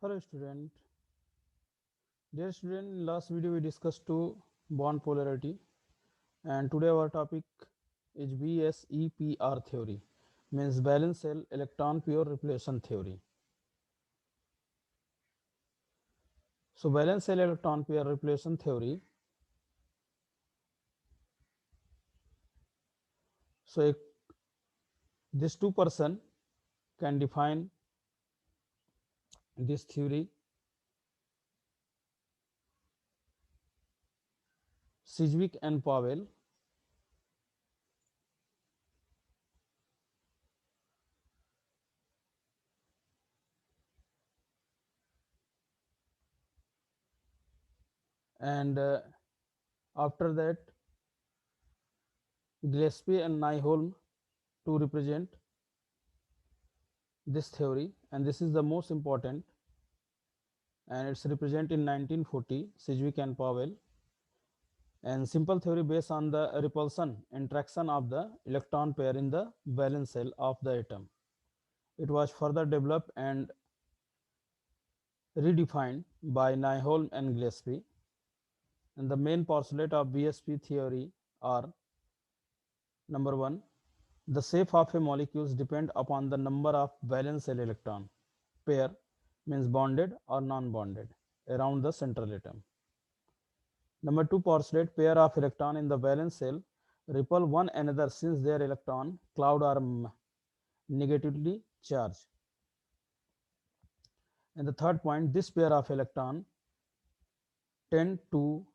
Hello student. Dear student, in last video we discussed two bond polarity and today our topic is BSEPR theory, means valence shell electron pair replacement theory. So valence shell electron pair replacement theory. So this two person can define this theory. Sidgwick and Powell. And after that Gillespie and Nyholm to represent this theory, and this is the most important, and it's represented in 1940 Sidgwick and Powell, and simple theory based on the repulsion interaction of the electron pair in the valence shell of the atom. It was further developed and redefined by Nyholm and Gillespie, and the main postulate of BSP theory are: number one, the shape of a molecule depend upon the number of valence shell electron pair, means bonded or non-bonded, around the central atom. Number two postulate: pair of electron in the valence shell repel one another since their electron cloud are negatively charged. And the third point: this pair of electron tend to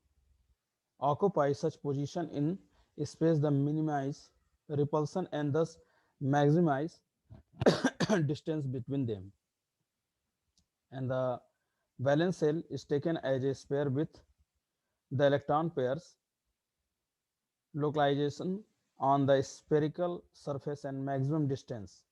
occupy such position in space that minimize repulsion and thus maximize distance between them. And the valence shell is taken as a sphere with the electron pairs localization on the spherical surface and maximum distance.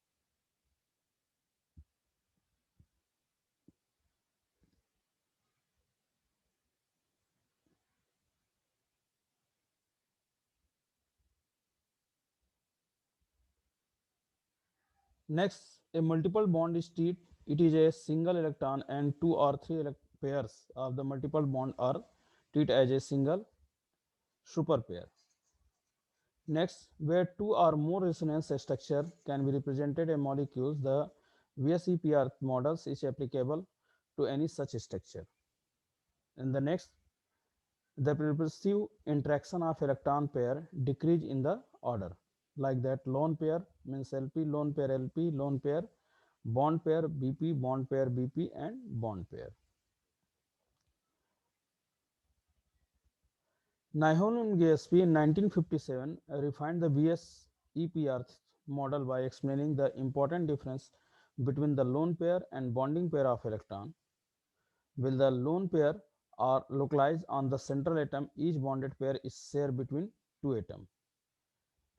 Next, a multiple bond is treated. It is a single electron and two or three pairs of the multiple bond are treated as a single super pair. Next, where two or more resonance structure can be represented in molecules, the VSEPR models is applicable to any such structure. And the next, the repulsive interaction of electron pair decrease in the order, like that lone pair means LP, lone pair LP, lone pair, bond pair BP, bond pair BP, and bond pair. Nyholm and Gillespie in 1957 refined the VSEPR model by explaining the important difference between the lone pair and bonding pair of electron. While the lone pair are localized on the central atom, each bonded pair is shared between two atoms.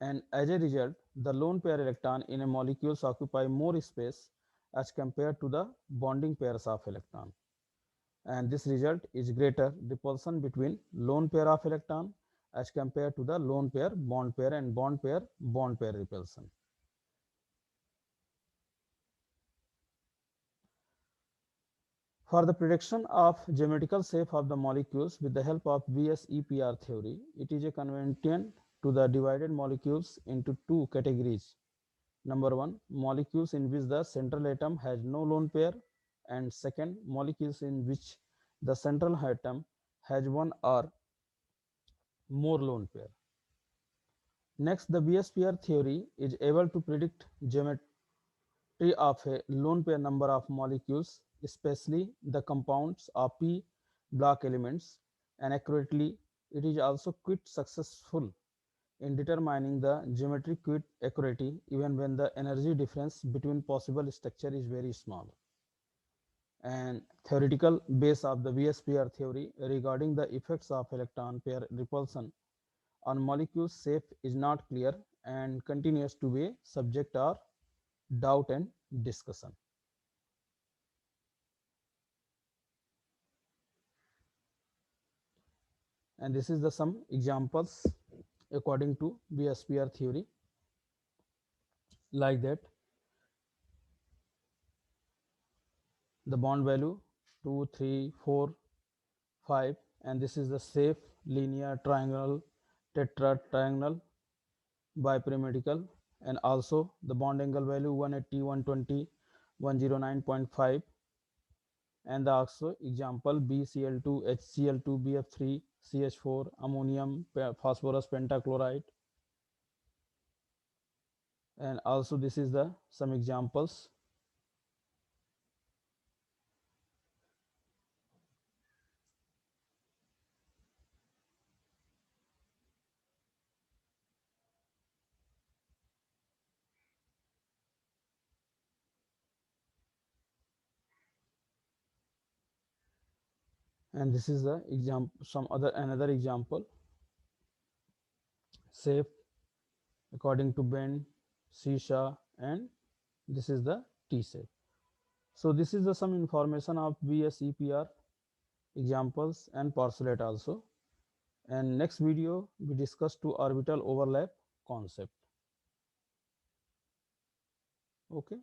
And as a result, the lone pair electron in a molecules occupy more space as compared to the bonding pairs of electron. And this result is greater repulsion between lone pair of electron as compared to the lone pair and bond pair repulsion. For the prediction of geometrical shape of the molecules with the help of VSEPR theory, it is a convenient to the divided molecules into two categories. Number one, molecules in which the central atom has no lone pair, and second, molecules in which the central atom has one or more lone pair. Next, the VSPR theory is able to predict geometry of a lone pair number of molecules, especially the compounds of p block elements, and accurately. It is also quite successful in determining the geometric accuracy even when the energy difference between possible structure is very small. And theoretical base of the VSPR theory regarding the effects of electron pair repulsion on molecule shape is not clear and continues to be subject of doubt and discussion. And this is the some examples according to VSPR theory, like that the bond value 2, 3, 4, 5, and this is the safe linear triangle, tetratriangle, bipyramidal, and also the bond angle value 180, 120, 109.5, and the also example BCl2, HCl2, BF3, CH4, ammonium, phosphorus pentachloride, and also this is the some examples. And this is the example, some other another example, safe according to Ben, Sisha, and this is the T-shape. So this is the some information of BSEPR examples and porcelate also. And next video we discuss to orbital overlap concept. Okay.